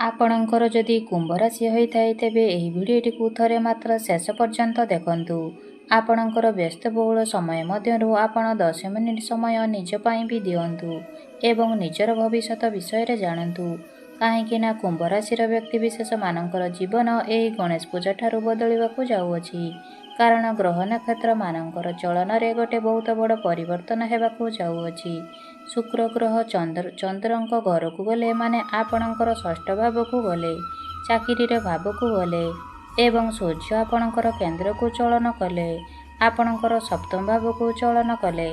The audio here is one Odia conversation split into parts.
ଆପଣଙ୍କର ଯଦି କୁମ୍ଭ ରାଶି ହୋଇଥାଏ ତେବେ ଏହି ଭିଡ଼ିଓଟିକୁ ଥରେ ମାତ୍ର ଶେଷ ପର୍ଯ୍ୟନ୍ତ ଦେଖନ୍ତୁ। ଆପଣଙ୍କର ବ୍ୟସ୍ତବହୁଳ ସମୟ ମଧ୍ୟରୁ ଆପଣ 10 ମିନିଟ୍ ସମୟ ନିଜ ପାଇଁ ବି ଦିଅନ୍ତୁ ଏବଂ ନିଜର ଭବିଷ୍ୟତ ବିଷୟରେ ଜାଣନ୍ତୁ। କାହିଁକି ନା କୁମ୍ଭ ରାଶିର ବ୍ୟକ୍ତିବିଶେଷମାନଙ୍କର ଜୀବନ ଏହି ଗଣେଶ ପୂଜା ଠାରୁ ବଦଳିବାକୁ ଯାଉଅଛି। କାରଣ ଗ୍ରହ ନକ୍ଷତ୍ରମାନଙ୍କର ଚଳନରେ ଗୋଟେ ବହୁତ ବଡ଼ ପରିବର୍ତ୍ତନ ହେବାକୁ ଯାଉଅଛି। ଶୁକ୍ର ଗ୍ରହ ଚନ୍ଦ୍ରଙ୍କ ଘରକୁ ଗଲେ ମାନେ ଆପଣଙ୍କର ଷଷ୍ଠ ଭାବକୁ ଗଲେ, ଚାକିରିର ଭାବକୁ ଗଲେ ଏବଂ ସୂର୍ଯ୍ୟ ଆପଣଙ୍କର କେନ୍ଦ୍ରକୁ ଚଳନ କଲେ, ଆପଣଙ୍କର ସପ୍ତମ ଭାବକୁ ଚଳନ କଲେ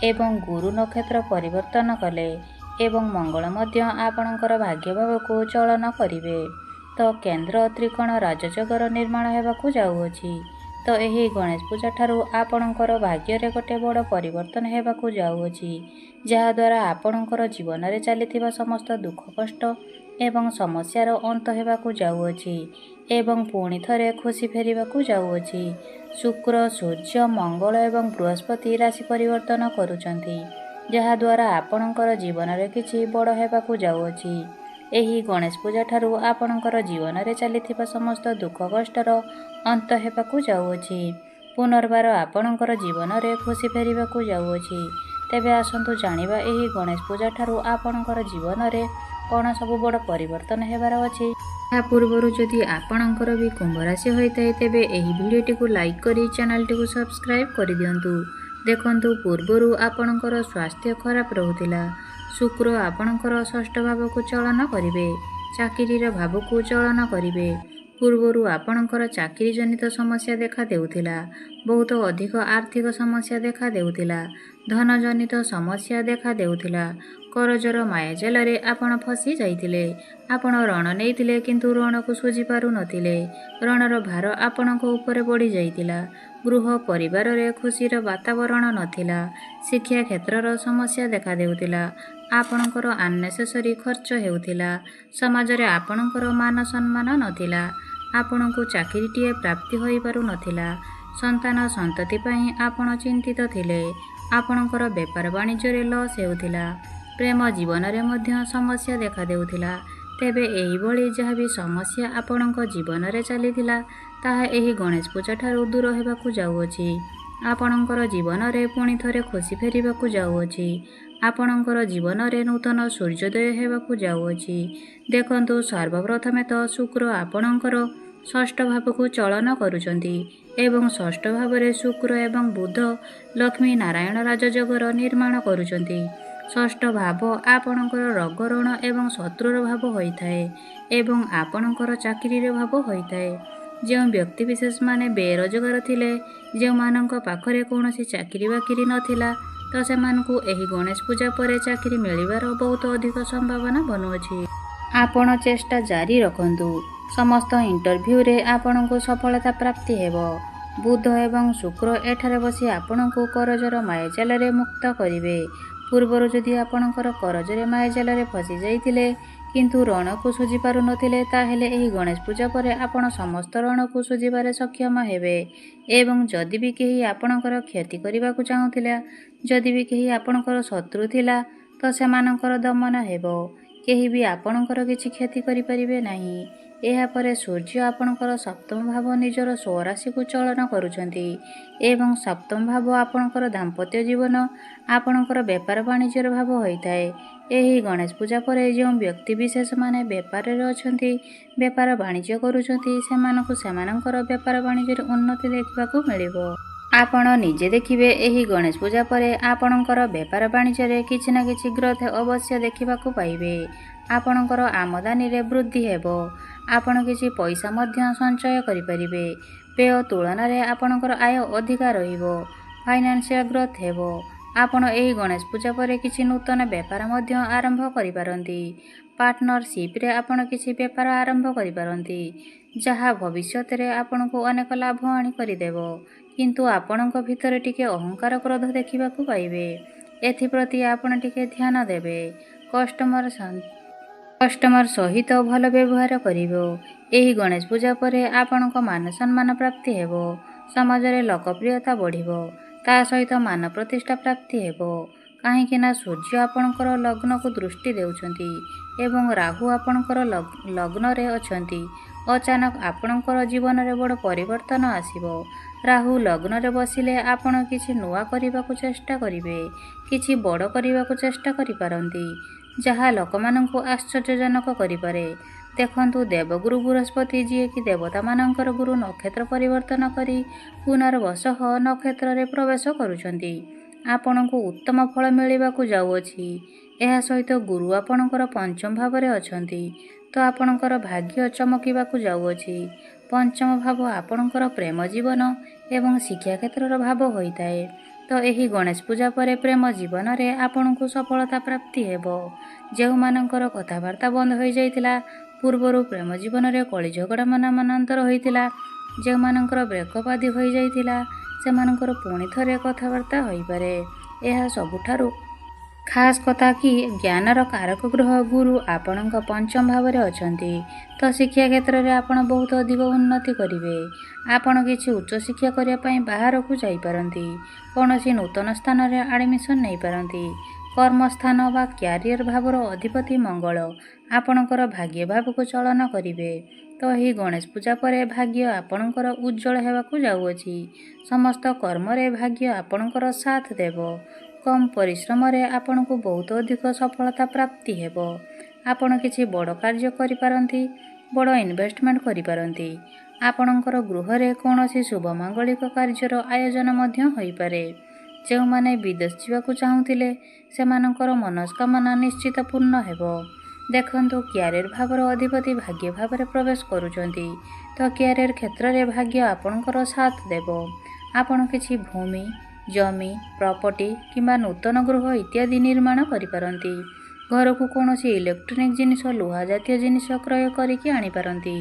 ଏବଂ ଗୁରୁ ନକ୍ଷତ୍ର ପରିବର୍ତ୍ତନ କଲେ ଏବଂ ମଙ୍ଗଳ ମଧ୍ୟ ଆପଣଙ୍କର ଭାଗ୍ୟ ଭାବକୁ ଚଳନ କରିବେ। ତ କେନ୍ଦ୍ର ତ୍ରିକୋଣ ରାଜଯୋଗର ନିର୍ମାଣ ହେବାକୁ ଯାଉଅଛି। ତ ଏହି ଗଣେଶ ପୂଜା ଠାରୁ ଆପଣଙ୍କର ଭାଗ୍ୟରେ ଗୋଟେ ବଡ଼ ପରିବର୍ତ୍ତନ ହେବାକୁ ଯାଉଅଛି, ଯାହାଦ୍ୱାରା ଆପଣଙ୍କର ଜୀବନରେ ଚାଲିଥିବା ସମସ୍ତ ଦୁଃଖ କଷ୍ଟ ଏବଂ ସମସ୍ୟାର ଅନ୍ତ ହେବାକୁ ଯାଉଅଛି ଏବଂ ପୁଣି ଥରେ ଖୁସି ଫେରିବାକୁ ଯାଉଅଛି। ଶୁକ୍ର, ସୂର୍ଯ୍ୟ, ମଙ୍ଗଳ ଏବଂ ବୃହସ୍ପତି ରାଶି ପରିବର୍ତ୍ତନ କରୁଛନ୍ତି, ଯାହାଦ୍ୱାରା ଆପଣଙ୍କର ଜୀବନରେ କିଛି ବଡ଼ ହେବାକୁ ଯାଉଅଛି। ଏହି ଗଣେଶ ପୂଜା ଠାରୁ ଆପଣଙ୍କର ଜୀବନରେ ଚାଲିଥିବା ସମସ୍ତ ଦୁଃଖ କଷ୍ଟର ଅନ୍ତ ହେବାକୁ ଯାଉଅଛି। ପୁନର୍ବାର ଆପଣଙ୍କର ଜୀବନରେ ଖୁସି ଫେରିବାକୁ ଯାଉଅଛି। ତେବେ ଆସନ୍ତୁ ଜାଣିବା ଏହି ଗଣେଶ ପୂଜା ଠାରୁ ଆପଣଙ୍କର ଜୀବନରେ କ'ଣ ସବୁ ବଡ଼ ପରିବର୍ତ୍ତନ ହେବାର ଅଛି। ଏହା ପୂର୍ବରୁ ଯଦି ଆପଣଙ୍କର ବି କୁମ୍ଭ ରାଶି ହୋଇଥାଏ ତେବେ ଏହି ଭିଡ଼ିଓଟିକୁ ଲାଇକ୍ କରି ଚ୍ୟାନେଲଟିକୁ ସବସ୍କ୍ରାଇବ୍ କରିଦିଅନ୍ତୁ। ଦେଖନ୍ତୁ, ପୂର୍ବରୁ ଆପଣଙ୍କର ସ୍ୱାସ୍ଥ୍ୟ ଖରାପ ରହୁଥିଲା। ଶୁକ୍ର ଆପଣଙ୍କର ଷଷ୍ଠ ଭାବକୁ ଚଳନ କରିବେ, ଚାକିରିର ଭାବକୁ ଚଳନ କରିବେ। ପୂର୍ବରୁ ଆପଣଙ୍କର ଚାକିରି ଜନିତ ସମସ୍ୟା ଦେଖା ଦେଉଥିଲା, ବହୁତ ଅଧିକ ଆର୍ଥିକ ସମସ୍ୟା ଦେଖା ଦେଉଥିଲା, ଧନ ଜନିତ ସମସ୍ୟା ଦେଖା ଦେଉଥିଲା। କରଜର ମାୟାଜାଲରେ ଆପଣ ଫସି ଯାଇଥିଲେ। ଆପଣ ଋଣ ନେଇଥିଲେ କିନ୍ତୁ ଋଣକୁ ଶୁଝି ପାରୁନଥିଲେ। ଋଣର ଭାର ଆପଣଙ୍କ ଉପରେ ବଢ଼ି ଯାଇଥିଲା। ଗୃହ ପରିବାରରେ ଖୁସିର ବାତାବରଣ ନଥିଲା। ଶିକ୍ଷା କ୍ଷେତ୍ରର ସମସ୍ୟା ଦେଖା ଦେଉଥିଲା। ଆପଣଙ୍କର ଅନ୍ନେସେସରି ଖର୍ଚ୍ଚ ହେଉଥିଲା। ସମାଜରେ ଆପଣଙ୍କର ମାନ ସମ୍ମାନ ନଥିଲା। ଆପଣଙ୍କୁ ଚାକିରିଟିଏ ପ୍ରାପ୍ତି ହୋଇପାରୁନଥିଲା। ସନ୍ତାନ ସନ୍ତତି ପାଇଁ ଆପଣ ଚିନ୍ତିତ ଥିଲେ। ଆପଣଙ୍କର ବେପାର ବାଣିଜ୍ୟରେ ଲସ୍ ହେଉଥିଲା। ପ୍ରେମ ଜୀବନରେ ମଧ୍ୟ ସମସ୍ୟା ଦେଖା ଦେଉଥିଲା। ତେବେ ଏହିଭଳି ଯାହା ବି ସମସ୍ୟା ଆପଣଙ୍କ ଜୀବନରେ ଚାଲିଥିଲା ତାହା ଏହି ଗଣେଶ ପୂଜା ଠାରୁ ଦୂର ହେବାକୁ ଯାଉଅଛି। ଆପଣଙ୍କର ଜୀବନରେ ପୁଣି ଥରେ ଖୁସି ଫେରିବାକୁ ଯାଉଅଛି। ଆପଣଙ୍କର ଜୀବନରେ ନୂତନ ସୂର୍ଯ୍ୟୋଦୟ ହେବାକୁ ଯାଉଅଛି। ଦେଖନ୍ତୁ, ସର୍ବପ୍ରଥମେ ତ ଶୁକ୍ର ଆପଣଙ୍କର ଷଷ୍ଠ ଭାବକୁ ଚଳନ କରୁଛନ୍ତି ଏବଂ ଷଷ୍ଠ ଭାବରେ ଶୁକ୍ର ଏବଂ ବୁଧ ଲକ୍ଷ୍ମୀ ନାରାୟଣ ରାଜଯୋଗର ନିର୍ମାଣ କରୁଛନ୍ତି। ଷଷ୍ଠ ଭାବ ଆପଣଙ୍କର ରୋଗ ଋଣ ଏବଂ ଶତ୍ରୁର ଭାବ ହୋଇଥାଏ ଏବଂ ଆପଣଙ୍କର ଚାକିରିର ଭାବ ହୋଇଥାଏ। ଯେଉଁ ବ୍ୟକ୍ତିବିଶେଷମାନେ ବେରୋଜଗାର ଥିଲେ, ଯେଉଁମାନଙ୍କ ପାଖରେ କୌଣସି ଚାକିରି ବାକିରି ନଥିଲା, ତ ସେମାନଙ୍କୁ ଏହି ଗଣେଶ ପୂଜା ପରେ ଚାକିରି ମିଳିବାର ବହୁତ ଅଧିକ ସମ୍ଭାବନା ବନୁଅଛି। ଆପଣ ଚେଷ୍ଟା ଜାରି ରଖନ୍ତୁ। ସମସ୍ତ ଇଣ୍ଟରଭ୍ୟୁରେ ଆପଣଙ୍କୁ ସଫଳତା ପ୍ରାପ୍ତି ହେବ। ବୁଧ ଏବଂ ଶୁକ୍ର ଏଠାରେ ବସି ଆପଣଙ୍କୁ କରଜର ମାୟାଜାଲରେ ମୁକ୍ତ କରିବେ। ପୂର୍ବରୁ ଯଦି ଆପଣଙ୍କର କରଜରେ ମାୟାଜାଲରେ ଫସି ଯାଇଥିଲେ କିନ୍ତୁ ଋଣକୁ ଶୁଝି ପାରୁନଥିଲେ, ତାହେଲେ ଏହି ଗଣେଶ ପୂଜା ପରେ ଆପଣ ସମସ୍ତ ଋଣକୁ ଶୁଝିବାରେ ସକ୍ଷମ ହେବେ ଏବଂ ଯଦି ବି କେହି ଆପଣଙ୍କର କ୍ଷତି କରିବାକୁ ଚାହୁଁଥିଲା, ଯଦି ବି କେହି ଆପଣଙ୍କର ଶତ୍ରୁ ଥିଲା, ତ ସେମାନଙ୍କର ଦମନ ହେବ। କେହି ବି ଆପଣଙ୍କର କିଛି କ୍ଷତି କରିପାରିବେ ନାହିଁ। ଏହାପରେ ସୂର୍ଯ୍ୟ ଆପଣଙ୍କର ସପ୍ତମ ଭାବ ନିଜର ସ୍ୱରାଶିକୁ ଚଳନ କରୁଛନ୍ତି ଏବଂ ସପ୍ତମ ଭାବ ଆପଣଙ୍କର ଦାମ୍ପତ୍ୟ ଜୀବନ, ଆପଣଙ୍କର ବେପାର ବାଣିଜ୍ୟର ଭାବ ହୋଇଥାଏ। ଏହି ଗଣେଶ ପୂଜା ପରେ ଯେଉଁ ବ୍ୟକ୍ତିବିଶେଷମାନେ ବେପାରରେ ଅଛନ୍ତି, ବେପାର ବାଣିଜ୍ୟ କରୁଛନ୍ତି, ସେମାନଙ୍କୁ ସେମାନଙ୍କର ବେପାର ବାଣିଜ୍ୟରେ ଉନ୍ନତି ଦେଖିବାକୁ ମିଳିବ। ଆପଣ ନିଜେ ଦେଖିବେ ଏହି ଗଣେଶ ପୂଜା ପରେ ଆପଣଙ୍କର ବେପାର ବାଣିଜ୍ୟରେ କିଛି ନା କିଛି ଗ୍ରୋଥ ଅବଶ୍ୟ ଦେଖିବାକୁ ପାଇବେ। ଆପଣଙ୍କର ଆମଦାନୀରେ ବୃଦ୍ଧି ହେବ। ଆପଣ କିଛି ପଇସା ମଧ୍ୟ ସଞ୍ଚୟ କରିପାରିବେ। ବ୍ୟୟ ତୁଳନାରେ ଆପଣଙ୍କର ଆୟ ଅଧିକା ରହିବ। ଫାଇନାନ୍ସିଆଲ ଗ୍ରୋଥ ହେବ। ଆପଣ ଏହି ଗଣେଶ ପୂଜା ପରେ କିଛି ନୂତନ ବେପାର ମଧ୍ୟ ଆରମ୍ଭ କରିପାରନ୍ତି। ପାର୍ଟନରସିପରେ ଆପଣ କିଛି ବେପାର ଆରମ୍ଭ କରିପାରନ୍ତି, ଯାହା ଭବିଷ୍ୟତରେ ଆପଣଙ୍କୁ ଅନେକ ଲାଭ ଆଣି କରିଦେବ। କିନ୍ତୁ ଆପଣଙ୍କ ଭିତରେ ଟିକେ ଅହଙ୍କାର କ୍ରୋଧ ଦେଖିବାକୁ ପାଇବେ। ଏଥିପ୍ରତି ଆପଣ ଟିକେ ଧ୍ୟାନ ଦେବେ। କଷ୍ଟମର ସହିତ ଭଲ ବ୍ୟବହାର କରିବ। ଏହି ଗଣେଶ ପୂଜା ପରେ ଆପଣଙ୍କ ମାନ ସମ୍ମାନ ପ୍ରାପ୍ତି ହେବ। ସମାଜରେ ଲୋକପ୍ରିୟତା ବଢ଼ିବ। ତା ସହିତ ମାନ ପ୍ରତିଷ୍ଠା ପ୍ରାପ୍ତି ହେବ। କାହିଁକି ନା ସୂର୍ଯ୍ୟ ଆପଣଙ୍କର ଲଗ୍ନକୁ ଦୃଷ୍ଟି ଦେଉଛନ୍ତି ଏବଂ ରାହୁ ଆପଣଙ୍କର ଲଗ୍ନରେ ଅଛନ୍ତି। ଅଚାନକ ଆପଣଙ୍କର ଜୀବନରେ ବଡ଼ ପରିବର୍ତ୍ତନ ଆସିବ। ରାହୁ ଲଗ୍ନରେ ବସିଲେ ଆପଣ କିଛି ନୂଆ କରିବାକୁ ଚେଷ୍ଟା କରିବେ। କିଛି ବଡ଼ କରିବାକୁ ଚେଷ୍ଟା କରିପାରନ୍ତି, ଯାହା ଲୋକମାନଙ୍କୁ ଆଶ୍ଚର୍ଯ୍ୟଜନକ କରିପାରେ। ଦେଖନ୍ତୁ, ଦେବଗୁରୁ ବୃହସ୍ପତି, ଯିଏକି ଦେବତାମାନଙ୍କର ଗୁରୁ, ନକ୍ଷତ୍ର ପରିବର୍ତ୍ତନ କରି ପୁନର୍ବଶଃ ନକ୍ଷତ୍ରରେ ପ୍ରବେଶ କରୁଛନ୍ତି। ଆପଣଙ୍କୁ ଉତ୍ତମ ଫଳ ମିଳିବାକୁ ଯାଉଅଛି। ଏହା ସହିତ ଗୁରୁ ଆପଣଙ୍କର ପଞ୍ଚମ ଭାବରେ ଅଛନ୍ତି, ତ ଆପଣଙ୍କର ଭାଗ୍ୟ ଚମକିବାକୁ ଯାଉଅଛି। ପଞ୍ଚମ ଭାବ ଆପଣଙ୍କର ପ୍ରେମ ଜୀବନ ଏବଂ ଶିକ୍ଷା କ୍ଷେତ୍ରର ଭାବ ହୋଇଥାଏ। ତ ଏହି ଗଣେଶ ପୂଜା ପରେ ପ୍ରେମ ଜୀବନରେ ଆପଣଙ୍କୁ ସଫଳତା ପ୍ରାପ୍ତି ହେବ। ଯେଉଁମାନଙ୍କର କଥାବାର୍ତ୍ତା ବନ୍ଦ ହୋଇଯାଇଥିଲା, ପୂର୍ବରୁ ପ୍ରେମ ଜୀବନରେ କଳି ଝଗଡ଼ା ମନାନ୍ତର ହୋଇଥିଲା, ଯେଉଁମାନଙ୍କର ବ୍ରେକଅପ୍ ଆଦି ହୋଇଯାଇଥିଲା, ସେମାନଙ୍କର ପୁଣି ଥରେ କଥାବାର୍ତ୍ତା ହୋଇପାରେ। ଏହା ସବୁଠାରୁ ଖାସ୍ କଥା କି ଜ୍ଞାନର କାରକ ଗ୍ରହ ଗୁରୁ ଆପଣଙ୍କ ପଞ୍ଚମ ଭାବରେ ଅଛନ୍ତି। ତ ଶିକ୍ଷା କ୍ଷେତ୍ରରେ ଆପଣ ବହୁତ ଅଧିକ ଉନ୍ନତି କରିବେ। ଆପଣ କିଛି ଉଚ୍ଚଶିକ୍ଷା କରିବା ପାଇଁ ବାହାରକୁ ଯାଇପାରନ୍ତି। କୌଣସି ନୂତନ ସ୍ଥାନରେ ଆଡ଼ମିସନ୍ ନେଇପାରନ୍ତି। କର୍ମସ୍ଥାନ ବା କ୍ୟାରିୟର ଭାବର ଅଧିପତି ମଙ୍ଗଳ ଆପଣଙ୍କର ଭାଗ୍ୟ ଭାବକୁ ଚଳନ କରିବେ। ତ ଏହି ଗଣେଶ ପୂଜା ପରେ ଭାଗ୍ୟ ଆପଣଙ୍କର ଉଜ୍ଜ୍ୱଳ ହେବାକୁ ଯାଉଅଛି। ସମସ୍ତ କର୍ମରେ ଭାଗ୍ୟ ଆପଣଙ୍କର ସାଥ ଦେବ। କମ୍ ପରିଶ୍ରମରେ ଆପଣଙ୍କୁ ବହୁତ ଅଧିକ ସଫଳତା ପ୍ରାପ୍ତି ହେବ। ଆପଣ କିଛି ବଡ଼ କାର୍ଯ୍ୟ କରିପାରନ୍ତି, ବଡ଼ ଇନଭେଷ୍ଟମେଣ୍ଟ କରିପାରନ୍ତି। ଆପଣଙ୍କର ଗୃହରେ କୌଣସି ଶୁଭ ମାଙ୍ଗଳିକ କାର୍ଯ୍ୟର ଆୟୋଜନ ମଧ୍ୟ ହୋଇପାରେ। ଯେଉଁମାନେ ବିଦେଶ ଯିବାକୁ ଚାହୁଁଥିଲେ, ସେମାନଙ୍କର ମନସ୍କାମନା ନିଶ୍ଚିତ ପୂର୍ଣ୍ଣ ହେବ। ଦେଖନ୍ତୁ, କ୍ୟାରିୟର ଭାବର ଅଧିପତି ଭାଗ୍ୟ ଭାବରେ ପ୍ରବେଶ କରୁଛନ୍ତି, ତ କ୍ୟାରିୟର କ୍ଷେତ୍ରରେ ଭାଗ୍ୟ ଆପଣଙ୍କର ସାଥ ଦେବ। ଆପଣ କିଛି ଭୂମି, ଜମି, ପ୍ରପର୍ଟି କିମ୍ବା ନୂତନ ଗୃହ ଇତ୍ୟାଦି ନିର୍ମାଣ କରିପାରନ୍ତି। ଘରକୁ କୌଣସି ଇଲେକ୍ଟ୍ରୋନିକ୍ ଜିନିଷ, ଲୁହା ଜାତୀୟ ଜିନିଷ କ୍ରୟ କରିକି ଆଣିପାରନ୍ତି।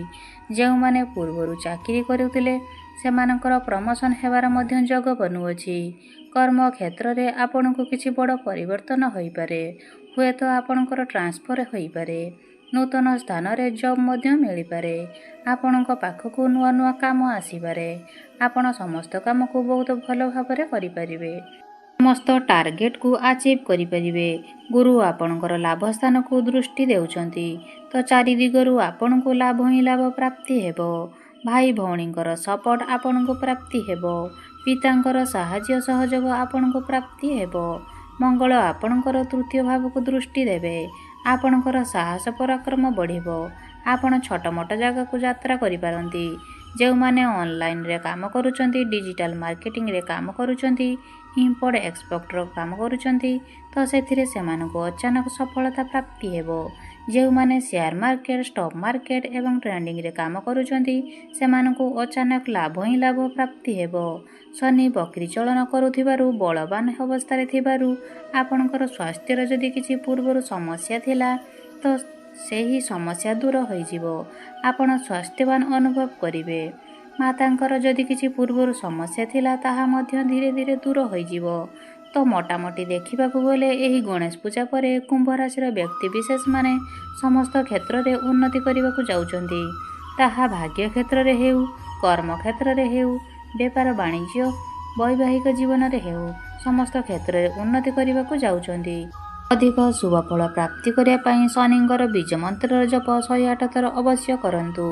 ଯେଉଁମାନେ ପୂର୍ବରୁ ଚାକିରି କରୁଥିଲେ, ସେମାନଙ୍କର ପ୍ରମୋସନ୍ ହେବାର ମଧ୍ୟ ଯୋଗ ବନୁଅଛି। କର୍ମକ୍ଷେତ୍ରରେ ଆପଣଙ୍କୁ କିଛି ବଡ଼ ପରିବର୍ତ୍ତନ ହୋଇପାରେ। ହୁଏତ ଆପଣଙ୍କର ଟ୍ରାନ୍ସଫର ହୋଇପାରେ। ନୂତନ ସ୍ଥାନରେ ଜବ୍ ମଧ୍ୟ ମିଳିପାରେ। ଆପଣଙ୍କ ପାଖକୁ ନୂଆ ନୂଆ କାମ ଆସିପାରେ। ଆପଣ ସମସ୍ତ କାମକୁ ବହୁତ ଭଲ ଭାବରେ କରିପାରିବେ। ସମସ୍ତ ଟାର୍ଗେଟକୁ ଆଚିଭ୍ କରିପାରିବେ। ଗୁରୁ ଆପଣଙ୍କର ଲାଭ ସ୍ଥାନକୁ ଦୃଷ୍ଟି ଦେଉଛନ୍ତି, ତ ଚାରିଦିଗରୁ ଆପଣଙ୍କୁ ଲାଭ ହିଁ ଲାଭ ପ୍ରାପ୍ତି ହେବ। ଭାଇ ଭଉଣୀଙ୍କର ସପୋର୍ଟ ଆପଣଙ୍କୁ ପ୍ରାପ୍ତି ହେବ। ପିତାଙ୍କର ସାହାଯ୍ୟ ସହଯୋଗ ଆପଣଙ୍କୁ ପ୍ରାପ୍ତି ହେବ। ମଙ୍ଗଳ ଆପଣଙ୍କର ତୃତୀୟ ଭାବକୁ ଦୃଷ୍ଟି ଦେବେ। ଆପଣଙ୍କର ସାହସ ପରାକ୍ରମ ବଢ଼ିବ। ଆପଣ ଛୋଟ ମୋଟ ଜାଗାକୁ ଯାତ୍ରା କରିପାରନ୍ତି। ଯେଉଁମାନେ ଅନଲାଇନରେ କାମ କରୁଛନ୍ତି, ଡିଜିଟାଲ ମାର୍କେଟିଂରେ କାମ କରୁଛନ୍ତି, ଇମ୍ପୋର୍ଟ ଏକ୍ସପୋର୍ଟର କାମ କରୁଛନ୍ତି, ତ ସେଥିରେ ସେମାନଙ୍କୁ ଅଚାନକ ସଫଳତା ପ୍ରାପ୍ତି ହେବ। ଯେଉଁମାନେ ସେୟାର ମାର୍କେଟ, ଷ୍ଟକ୍ ମାର୍କେଟ ଏବଂ ଟ୍ରେଡିଂରେ କାମ କରୁଛନ୍ତି, ସେମାନଙ୍କୁ ଅଚାନକ ଲାଭ ହିଁ ଲାଭ ପ୍ରାପ୍ତି ହେବ। ଶନି ବକ୍ରି ଚଳନ କରୁଥିବାରୁ, ବଳବାନ ଅବସ୍ଥାରେ ଥିବାରୁ ଆପଣଙ୍କର ସ୍ୱାସ୍ଥ୍ୟର ଯଦି କିଛି ପୂର୍ବରୁ ସମସ୍ୟା ଥିଲା, ତ ସେହି ସମସ୍ୟା ଦୂର ହୋଇଯିବ। ଆପଣ ସ୍ୱାସ୍ଥ୍ୟବାନ ଅନୁଭବ କରିବେ। ମାତାଙ୍କର ଯଦି କିଛି ପୂର୍ବରୁ ସମସ୍ୟା ଥିଲା, ତାହା ମଧ୍ୟ ଧୀରେ ଧୀରେ ଦୂର ହୋଇଯିବ। ତ ମୋଟାମୋଟି ଦେଖିବାକୁ ଗଲେ ଏହି ଗଣେଶ ପୂଜା ପରେ କୁମ୍ଭ ରାଶିର ବ୍ୟକ୍ତିବିଶେଷମାନେ ସମସ୍ତ କ୍ଷେତ୍ରରେ ଉନ୍ନତି କରିବାକୁ ଯାଉଛନ୍ତି। ତାହା ଭାଗ୍ୟ କ୍ଷେତ୍ରରେ ହେଉ, କର୍ମ କ୍ଷେତ୍ରରେ ହେଉ, ବେପାର ବାଣିଜ୍ୟ, ବୈବାହିକ ଜୀବନରେ ହେଉ, ସମସ୍ତ କ୍ଷେତ୍ରରେ ଉନ୍ନତି କରିବାକୁ ଯାଉଛନ୍ତି। ଅଧିକ ଶୁଭଫଳ ପ୍ରାପ୍ତି କରିବା ପାଇଁ ଶନିଙ୍କର ବୀଜ ମନ୍ତ୍ରର ଜପ 108 ଥର ଅବଶ୍ୟ କରନ୍ତୁ।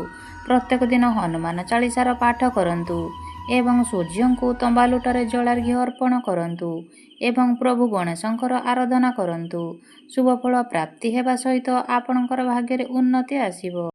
ପ୍ରତ୍ୟେକ ଦିନ ହନୁମାନ ଚାଳିଶାର ପାଠ କରନ୍ତୁ ଏବଂ ସୂର୍ଯ୍ୟଙ୍କୁ ତମ୍ବାଲୁଟାରେ ଜଳାର୍ଘ୍ୟ ଅର୍ପଣ କରନ୍ତୁ ଏବଂ ପ୍ରଭୁ ଗଣେଶଙ୍କର ଆରାଧନା କରନ୍ତୁ। ଶୁଭଫଳ ପ୍ରାପ୍ତି ହେବା ସହିତ ଆପଣଙ୍କର ଭାଗ୍ୟରେ ଉନ୍ନତି ଆସିବ।